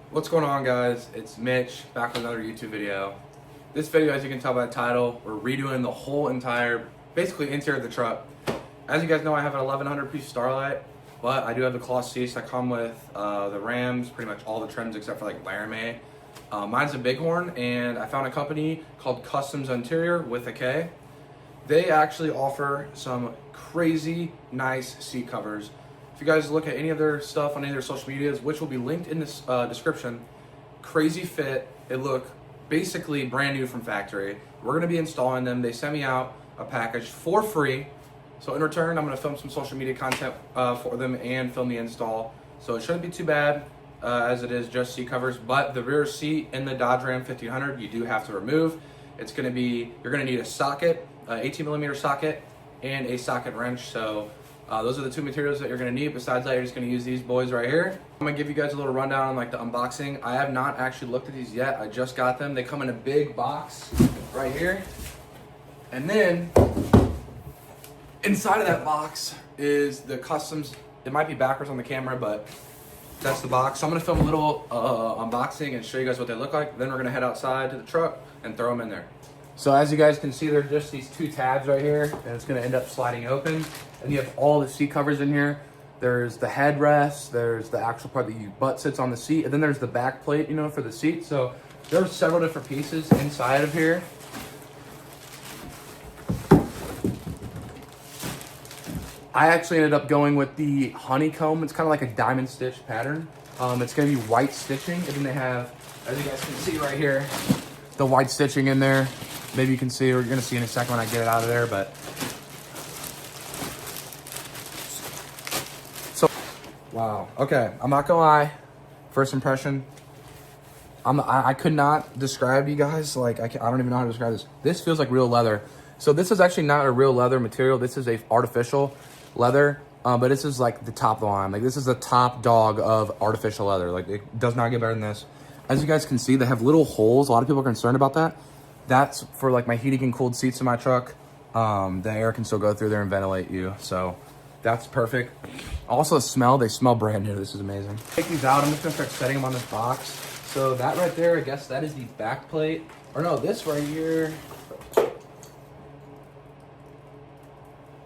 What's going on, guys? It's Mitch back with another YouTube video. This video, as you can tell by the title, we're redoing the whole entire, basically interior of the truck. As you guys know, I have an 1100 piece Starlight, but I do have the cloth seats that come with the Rams, pretty much all the trims except for like Laramie. Mine's a Bighorn, and I found a company called Kustom's Interior with a K. They actually offer some crazy nice seat covers. If you guys look at any of their stuff on any of their social medias, which will be linked in this description, crazy fit. It look basically brand new from factory. We're gonna be installing them. They sent me out a package for free. So in return, I'm gonna film some social media content for them and film the install. So it shouldn't be too bad as it is just seat covers, but the rear seat in the Dodge Ram 1500, you do have to remove. It's gonna be, you're gonna need a socket, 18mm socket, and a socket wrench. So those are the two materials that you're gonna need. Besides that, you're just gonna use these boys right here. I'm gonna give you guys a little rundown on like the unboxing. I have not actually looked at these yet. I just got them. They come in a big box right here. And then inside of that box is the Kustoms. It might be backwards on the camera, but that's the box. So I'm gonna film a little unboxing and show you guys what they look like. Then we're gonna head outside to the truck and throw them in there. So as you guys can see, there's just these two tabs right here, and it's gonna end up sliding open. And you have all the seat covers in here. There's the headrest, there's the actual part that you butt sits on the seat, and then there's the back plate, you know, for the seat. So there's several different pieces inside of here. I actually ended up going with the honeycomb. It's kind of like a diamond stitch pattern. It's gonna be white stitching, and then they have, as you guys can see right here, the white stitching in there. Maybe you can see, or you're gonna see in a second when I get it out of there, but. So, wow, okay, I'm not gonna lie. First impression, I could not describe to you guys, like, I don't even know how to describe this. This feels like real leather. So this is actually not a real leather material. This is a artificial leather, but this is like the top of the line. Like this is the top dog of artificial leather. Like it does not get better than this. As you guys can see, they have little holes. A lot of people are concerned about that. That's for like my heating and cooled seats in my truck. The air can still go through there and ventilate you. So that's perfect. Also the smell, they smell brand new. This is amazing. Take these out, I'm just gonna start setting them on this box. So that right there, I guess that is the back plate. Or no, this right here.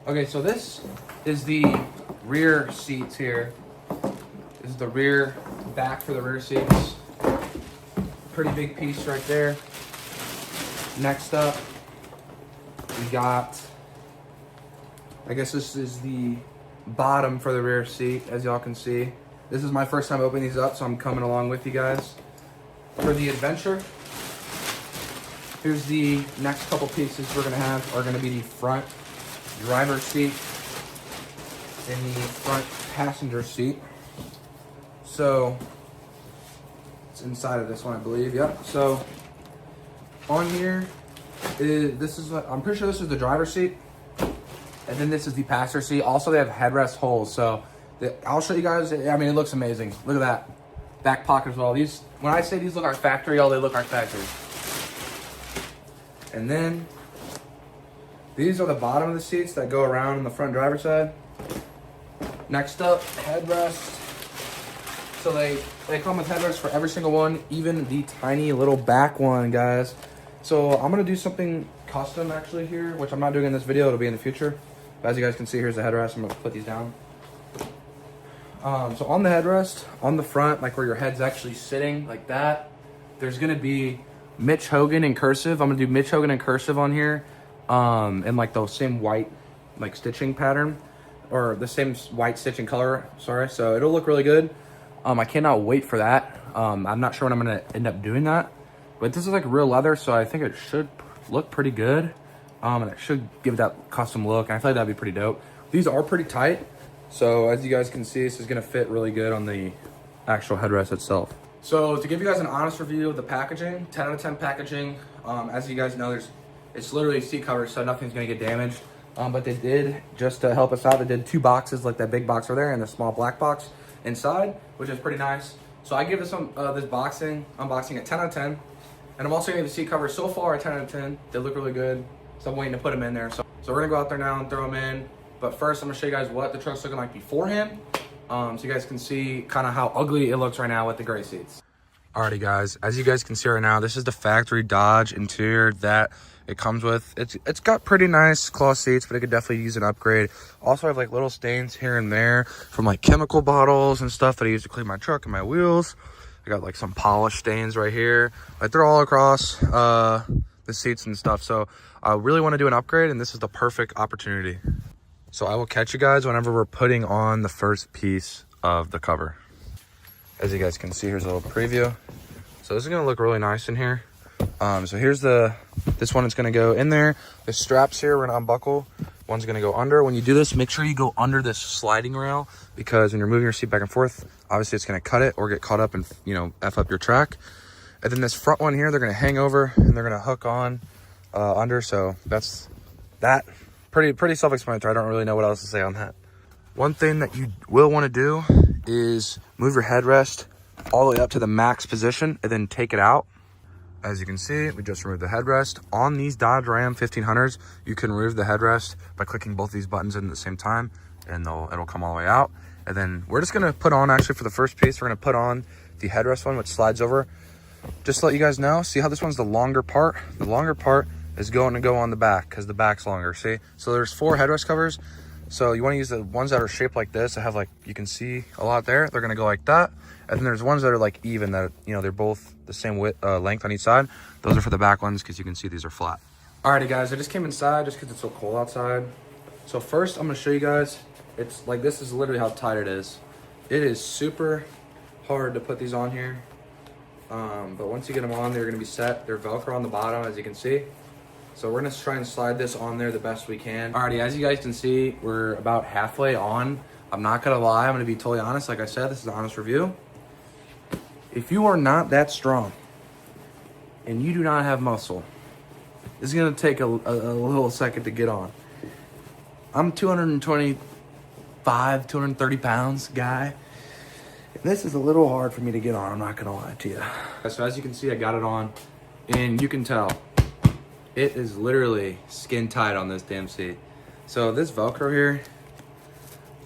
Okay, so this is the rear seats here. This is the rear back for the rear seats. Pretty big piece right there. Next up, we got, I guess this is the bottom for the rear seat, as y'all can see. This is my first time opening these up, so I'm coming along with you guys. For the adventure, here's the next couple pieces we're gonna have are gonna be the front driver's seat and the front passenger seat. So it's inside of this one, I believe. Yep. So on here is I'm pretty sure this is the driver's seat, and then this is the passenger seat. Also, they have headrest holes. So I'll show you guys. I mean, it looks amazing. Look at that back pocket as well. These, when I say these look like factory, they look like factory. And then these are the bottom of the seats that go around on the front driver's side. Next up, headrest. So they come with headrests for every single one, even the tiny little back one, guys. So I'm gonna do something custom actually here, which I'm not doing in this video, it'll be in the future. But as you guys can see, here's the headrest. I'm gonna put these down. So on the headrest, on the front, like where your head's actually sitting, like that, there's gonna be Mitch Hogan in cursive. I'm gonna do Mitch Hogan in cursive on here. And like the same white like stitching pattern, or the same white stitching color, sorry. So it'll look really good. I cannot wait for that. I'm not sure when I'm gonna end up doing that, but this is like real leather, so I think it should look pretty good. And it should give that custom look, and I feel like that'd be pretty dope. These are pretty tight, so as you guys can see, this is gonna fit really good on the actual headrest itself. So to give you guys an honest review of the packaging, 10 out of 10 packaging. As you guys know, it's literally seat covers, so nothing's gonna get damaged. But they did, just to help us out, they did two boxes, like that big box over there and the small black box inside, which is pretty nice. So I give this unboxing a 10 out of 10. And I'm also giving the seat covers so far a 10 out of 10. They look really good. So I'm waiting to put them in there. So we're gonna go out there now and throw them in. But first I'm gonna show you guys what the truck's looking like beforehand. So you guys can see kind of how ugly it looks right now with the gray seats. Alrighty guys, as you guys can see right now, this is the factory Dodge interior that it comes with. It's got pretty nice cloth seats, but it could definitely use an upgrade. Also, I have like little stains here and there from like chemical bottles and stuff that I use to clean my truck and my wheels. I got like some polish stains right here. Like they're all across the seats and stuff. So I really want to do an upgrade, and this is the perfect opportunity. So I will catch you guys whenever we're putting on the first piece of the cover. As you guys can see, here's a little preview. So this is gonna look really nice in here. So here's this one is gonna go in there. The straps here, we're gonna unbuckle. One's gonna go under. When you do this, make sure you go under this sliding rail, because when you're moving your seat back and forth, obviously it's gonna cut it or get caught up and, you know, F up your track. And then this front one here, they're gonna hang over and they're gonna hook on under. So that's that. Pretty self-explanatory. I don't really know what else to say on that. One thing that you will wanna do is move your headrest all the way up to the max position and then take it out. As you can see, we just removed the headrest. On these Dodge Ram 1500s, you can remove the headrest by clicking both these buttons in at the same time, and it'll come all the way out. And then we're just gonna put on, actually for the first piece, we're gonna put on the headrest one, which slides over. Just to let you guys know, see how this one's the longer part? The longer part is going to go on the back because the back's longer, see? So there's 4 headrest covers. So you want to use the ones that are shaped like this, that have like, you can see a lot there. They're going to go like that. And then there's ones that are like even, that, you know, they're both the same width, length on each side. Those are for the back ones because you can see these are flat. Alrighty guys, I just came inside just because it's so cold outside. So first I'm going to show you guys, it's like, this is literally how tight it is. It is super hard to put these on here. But once you get them on, they're going to be set. They're Velcro on the bottom, as you can see. So we're gonna try and slide this on there the best we can. Alrighty, as you guys can see, we're about halfway on. I'm not gonna lie, I'm gonna be totally honest. Like I said, this is an honest review. If you are not that strong and you do not have muscle, it's gonna take a little second to get on. I'm 225, 230 pounds guy. And this is a little hard for me to get on, I'm not gonna lie to you. So as you can see, I got it on, and you can tell, it is literally skin tight on this damn seat. So this Velcro here,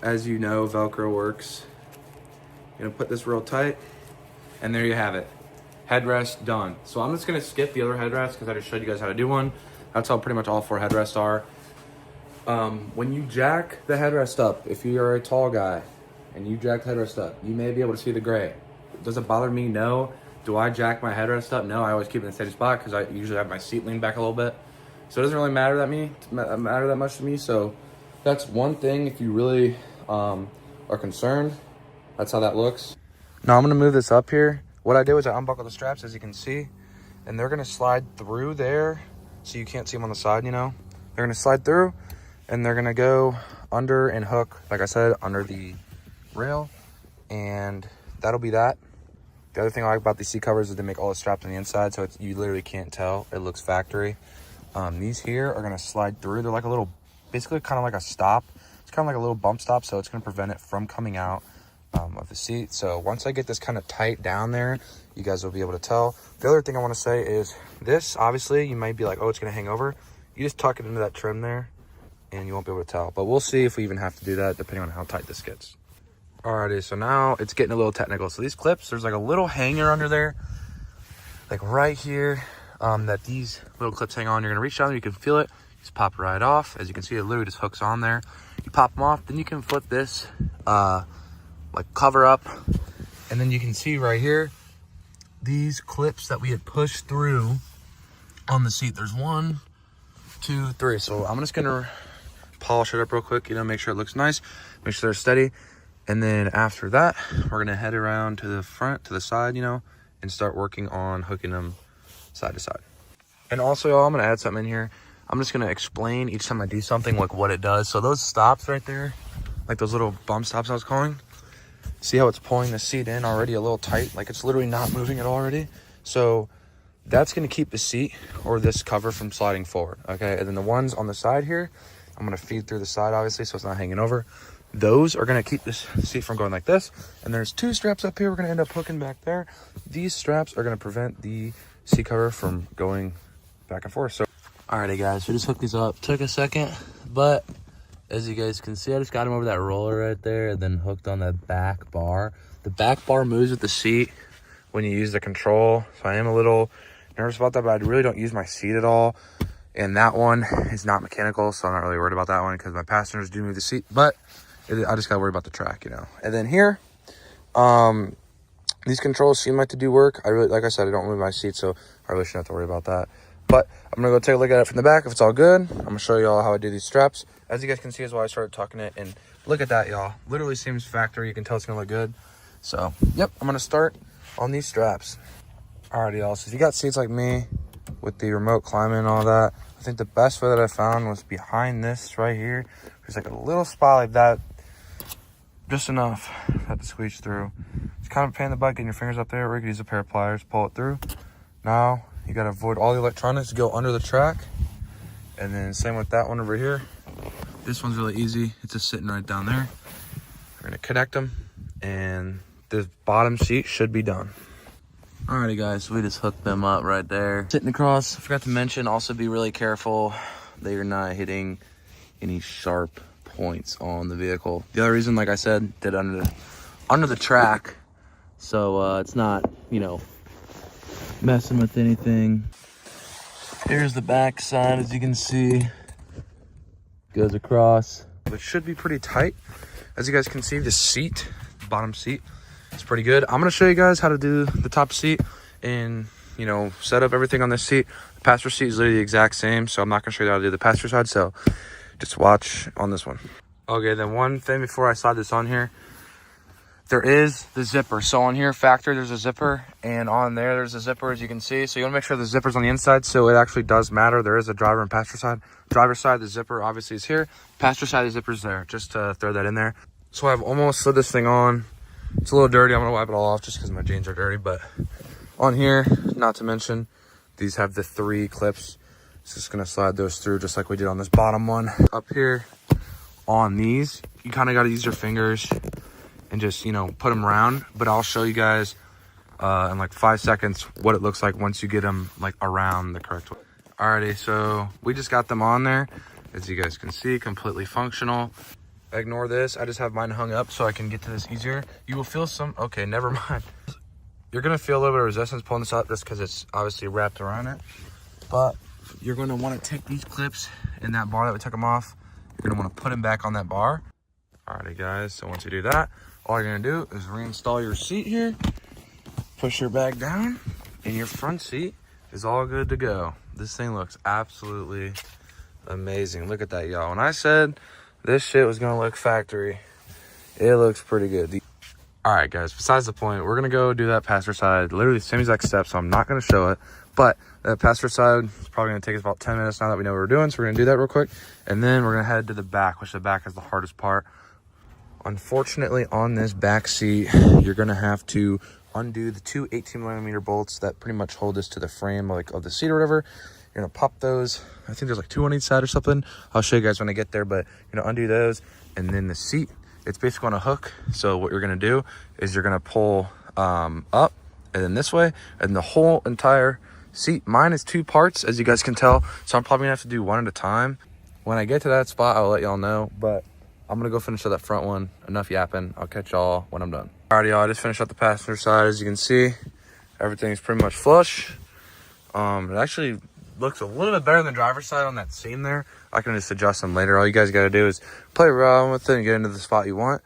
as you know, Velcro works. You're gonna put this real tight, and there you have it. Headrest done. So I'm just gonna skip the other headrest because I just showed you guys how to do one. That's how pretty much all 4 headrests are. When you jack the headrest up, if you're a tall guy and you jack the headrest up, you may be able to see the gray. Does it bother me? No. Do I jack my headrest up? No, I always keep it in the steady spot because I usually have my seat leaned back a little bit. So it doesn't really matter that much to me. So that's one thing if you really are concerned. That's how that looks. Now I'm gonna move this up here. What I did was I unbuckled the straps, as you can see, and they're gonna slide through there. So you can't see them on the side, you know? They're gonna slide through and they're gonna go under and hook, like I said, under the rail, and that'll be that. The other thing I like about these seat covers is they make all the straps on the inside, so you literally can't tell. It looks factory. These here are gonna slide through. They're like a little, basically kind of like a stop. It's kind of like a little bump stop, so it's gonna prevent it from coming out of the seat. So once I get this kind of tight down there, you guys will be able to tell. The other thing I wanna say is this, obviously, you might be like, oh, it's gonna hang over. You just tuck it into that trim there, and you won't be able to tell. But we'll see if we even have to do that, depending on how tight this gets. Alrighty, so now it's getting a little technical. So these clips, there's like a little hanger under there, like right here, that these little clips hang on. You're gonna reach down there, you can feel it, just pop it right off. As you can see, it literally just hooks on there. You pop them off, then you can flip this, like cover up, and then you can see right here, these clips that we had pushed through on the seat. There's 1, 2, 3. So I'm just gonna polish it up real quick, you know, make sure it looks nice, make sure they're steady. And then after that, we're gonna head around to the front, to the side, you know, and start working on hooking them side to side. And also, y'all, I'm gonna add something in here. I'm just gonna explain each time I do something, like what it does. So those stops right there, like those little bump stops I was calling, see how it's pulling the seat in already a little tight? Like it's literally not moving it already. So that's gonna keep the seat or this cover from sliding forward, okay? And then the ones on the side here, I'm gonna feed through the side, obviously, so it's not hanging over. Those are gonna keep this seat from going like this. And there's 2 straps up here we're gonna end up hooking back there. These straps are gonna prevent the seat cover from going back and forth. So, alrighty guys, we just hooked these up. Took a second, but as you guys can see, I just got them over that roller right there and then hooked on that back bar. The back bar moves with the seat when you use the control. So I am a little nervous about that, but I really don't use my seat at all. And that one is not mechanical, so I'm not really worried about that one because my passengers do move the seat, but I just gotta worry about the track, you know. And then here, these controls seem like to do work. Like I said, I don't move my seat, so I really shouldn't have to worry about that. But I'm gonna go take a look at it from the back. If it's all good, I'm gonna show you all how I do these straps. As you guys can see is why I started tucking it, and look at that, y'all. Literally seems factory. You can tell it's gonna look good. So, yep, I'm gonna start on these straps. Alrighty, y'all, so if you got seats like me with the remote climbing and all that, I think the best way that I found was behind this right here. There's like a little spot like that, just enough to squeeze through. It's kind of a pain in the butt getting your fingers up there, or you can use a pair of pliers, pull it through. Now, you gotta avoid all the electronics, go under the track. And then same with that one over here. This one's really easy. It's just sitting right down there. We're gonna connect them, and the bottom seat should be done. Alrighty guys, so we just hooked them up right there. Sitting across, I forgot to mention, also be really careful that you're not hitting any sharp points on the vehicle. The other reason, like I said, did under the track, so it's not, you know, messing with anything. Here's the back side, as you can see, goes across. It should be pretty tight. As you guys can see, the seat, the bottom seat, it's pretty good. I'm gonna show you guys how to do the top seat and, you know, set up everything on this seat. The passenger seat is literally the exact same, so I'm not gonna show you how to do the passenger side, so just watch on this one. Okay, then one thing before I slide this on here, there is the zipper. So on here, factory, there's a zipper, and on there's a zipper, as you can see. So you wanna make sure the zipper's on the inside, so it actually does matter. There is a driver and passenger side. Driver's side, the zipper obviously is here. Passenger side, the zipper's there, just to throw that in there. So I've almost slid this thing on. It's a little dirty. I'm gonna wipe it all off just because my jeans are dirty, but on here, not to mention, these have the 3 clips. So just gonna slide those through just like we did on this bottom one. Up here on these, you kind of gotta use your fingers and just, you know, put them around, but I'll show you guys in like 5 seconds what it looks like once you get them like around the correct way. Alrighty, so we just got them on there. As you guys can see, completely functional. Ignore this, I just have mine hung up so I can get to this easier. You will feel some, okay, never mind. You're gonna feel a little bit of resistance pulling this up just because it's obviously wrapped around it. But you're gonna wanna take these clips and that bar that we took them off, you're gonna wanna put them back on that bar. Alrighty guys, so once you do that, all you're gonna do is reinstall your seat here, push your bag down, and your front seat is all good to go. This thing looks absolutely amazing. Look at that, y'all. When I said this shit was gonna look factory, it looks pretty good. All right, guys, besides the point, we're gonna go do that passenger side, literally the same exact step, so I'm not gonna show it, but that passenger side is probably gonna take us about 10 minutes now that we know what we're doing, so we're gonna do that real quick, and then we're gonna head to the back, which the back is the hardest part. Unfortunately, on this back seat, you're gonna have to undo the 2 18mm bolts that pretty much hold this to the frame like of the seat or whatever. You're gonna pop those. I think there's like 2 on each side or something. I'll show you guys when I get there, but you're gonna undo those, and then the seat, it's basically on a hook. So what you're gonna do is you're gonna pull up and then this way, and the whole entire seat. Mine is 2 parts, as you guys can tell, so I'm probably gonna have to do one at a time. When I get to that spot, I'll let y'all know, but I'm gonna go finish up that front one. Enough yapping. I'll catch y'all when I'm done. Alrighty, y'all, I just finished up the passenger side. As you can see, everything's pretty much flush. It actually looks a little bit better than the driver's side on that seam there. I can just adjust them later. All you guys gotta do is play around with it and get into the spot you want.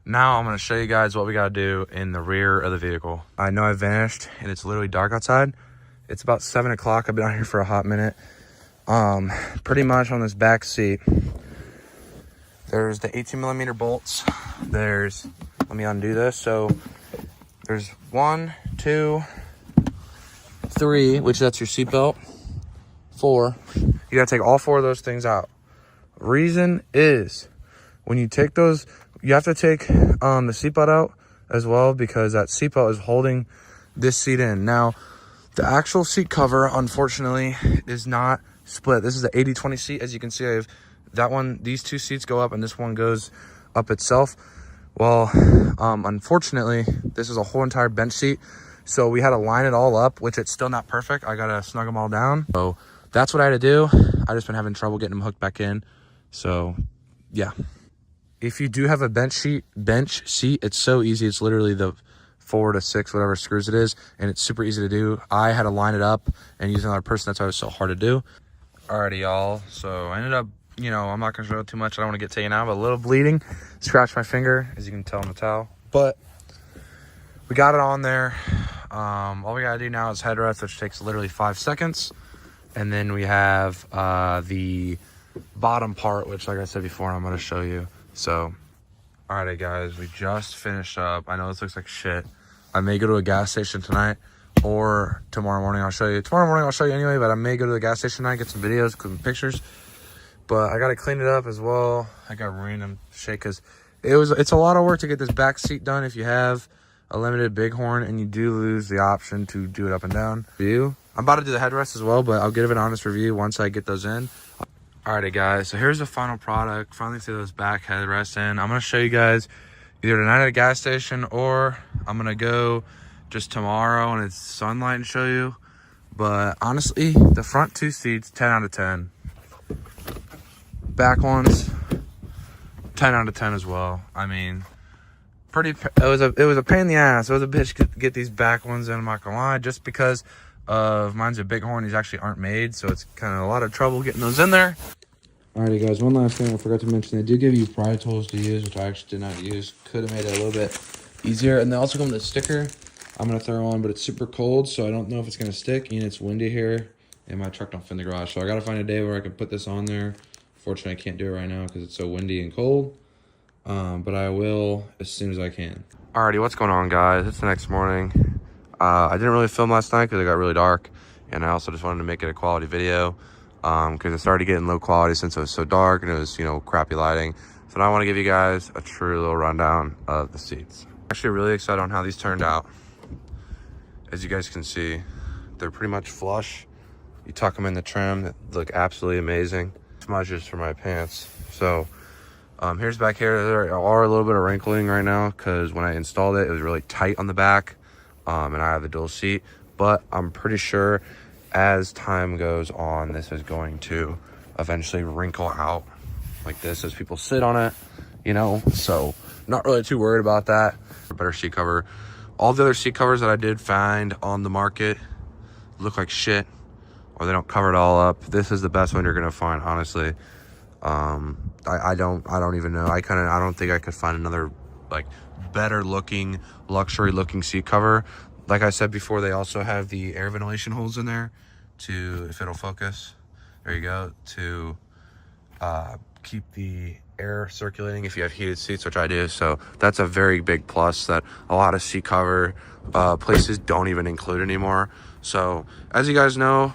Now I'm gonna show you guys what we gotta do in the rear of the vehicle. I know I vanished and it's literally dark outside. It's about 7 o'clock. I've been out here for a hot minute. Pretty much on this back seat, there's the 18mm bolts. There's, let me undo this. So there's 1, 2, 3, which that's your seatbelt. 4. You gotta take all 4 of those things out. Reason is, when you take those, you have to take the seatbelt out as well, because that seatbelt is holding this seat in. Now, the actual seat cover, unfortunately, is not split. This is the 80/20 seat. As you can see, I have that one, these 2 seats go up and this one goes up itself. Well, unfortunately, this is a whole entire bench seat. So we had to line it all up, which it's still not perfect. I gotta snug them all down. So that's what I had to do. I just been having trouble getting them hooked back in. So yeah. If you do have a bench seat, it's so easy. It's literally the 4 to 6, whatever screws it is, and it's super easy to do. I had to line it up and use another person. That's why it was so hard to do. Alrighty, y'all. So I ended up, you know, I'm not gonna show it too much. I don't want to get taken out, but a little bleeding. Scratched my finger, as you can tell on the towel. But we got it on there. All we gotta do now is headrest, which takes literally 5 seconds. And then we have the bottom part, which, like I said before, I'm gonna show you. So, alrighty, guys, we just finished up. I know this looks like shit. I may go to a gas station tonight, or tomorrow morning I'll show you. Tomorrow morning I'll show you anyway, but I may go to the gas station tonight, get some videos, some pictures. But I gotta clean it up as well. I got random shit because it's a lot of work to get this back seat done if you have a limited bighorn, and you do lose the option to do it up and down. I'm about to do the headrest as well, but I'll give an honest review once I get those in. Alrighty, guys, so here's the final product. Finally threw those back headrests in. I'm gonna show you guys either tonight at a gas station, or I'm gonna go just tomorrow and it's sunlight and show you. But honestly, the front 2 seats, 10 out of 10. Back ones, 10 out of 10 as well. I mean, it was a pain in the ass. It was a bitch to get these back ones in, I'm not gonna lie, just because of mine's a bighorn. These actually aren't made, so it's kind of a lot of trouble getting those in there. Alrighty, guys, one last thing I forgot to mention. They do give you pry tools to use, which I actually did not use. Could have made it a little bit easier. And they also come with a sticker I'm gonna throw on, but it's super cold, so I don't know if it's gonna stick. And it's windy here, and my truck don't fit in the garage, so I gotta find a day where I can put this on there. Fortunately, I can't do it right now because it's so windy and cold. But I will as soon as I can. Alrighty, what's going on, guys? It's the next morning. I didn't really film last night because it got really dark, and I also just wanted to make it a quality video because it started getting low quality since it was so dark and it was, you know, crappy lighting. So now I want to give you guys a true little rundown of the seats. Actually really excited on how these turned out. As you guys can see, they're pretty much flush. You tuck them in the trim, they look absolutely amazing. Smudges for my pants. So here's back here. There are a little bit of wrinkling right now because when I installed it, it was really tight on the back. And I have the dual seat, but I'm pretty sure as time goes on, this is going to eventually wrinkle out like this as people sit on it, you know, so not really too worried about that. A better seat cover. All the other seat covers that I did find on the market look like shit, or they don't cover it all up. This is the best one you're gonna find, honestly. I don't even know. I don't think I could find another like better looking, luxury looking seat cover. Like I said before, they also have the air ventilation holes in there to, if it'll focus, there you go, to keep the air circulating if you have heated seats, which I do. So that's a very big plus that a lot of seat cover places don't even include anymore. So as you guys know,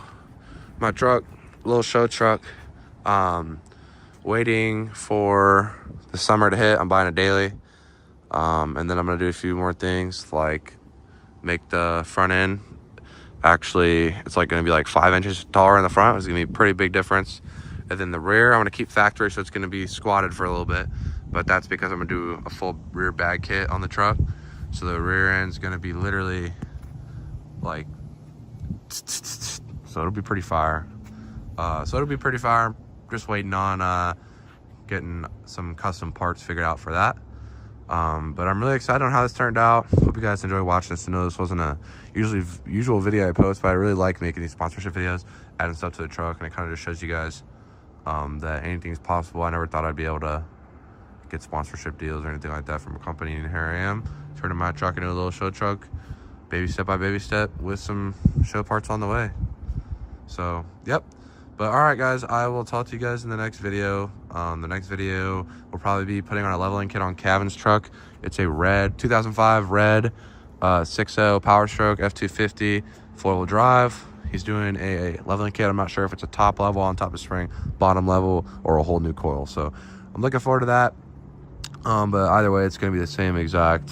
my truck, little show truck, waiting for the summer to hit. I'm buying a daily. And then I'm gonna do a few more things, like make the front end, actually it's like gonna be like 5 inches taller in the front. It's gonna be a pretty big difference. And then the rear, I'm gonna keep factory, so it's gonna be squatted for a little bit, but that's because I'm gonna do a full rear bag kit on the truck. So the rear end's gonna be literally like, so it'll be pretty fire. Just waiting on getting some custom parts figured out for that. But I'm really excited on how this turned out. Hope you guys enjoy watching this. I know this wasn't a usual video I post, but I really like making these sponsorship videos, adding stuff to the truck, and it kind of just shows you guys that anything's possible. I never thought I'd be able to get sponsorship deals or anything like that from a company, and here I am, turning my truck into a little show truck, baby step by baby step, with some show parts on the way. So, yep. But all right, guys, I will talk to you guys in the next video. The next video will probably be putting on a leveling kit on Kevin's truck. It's a red 2005 red 6.0 Power Stroke F250 four-wheel drive. He's doing a leveling kit. I'm not sure if it's a top level on top of spring, bottom level, or a whole new coil. So I'm looking forward to that. But either way, it's going to be the same exact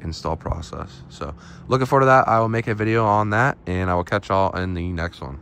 install process. So looking forward to that. I will make a video on that, and I will catch y'all in the next one.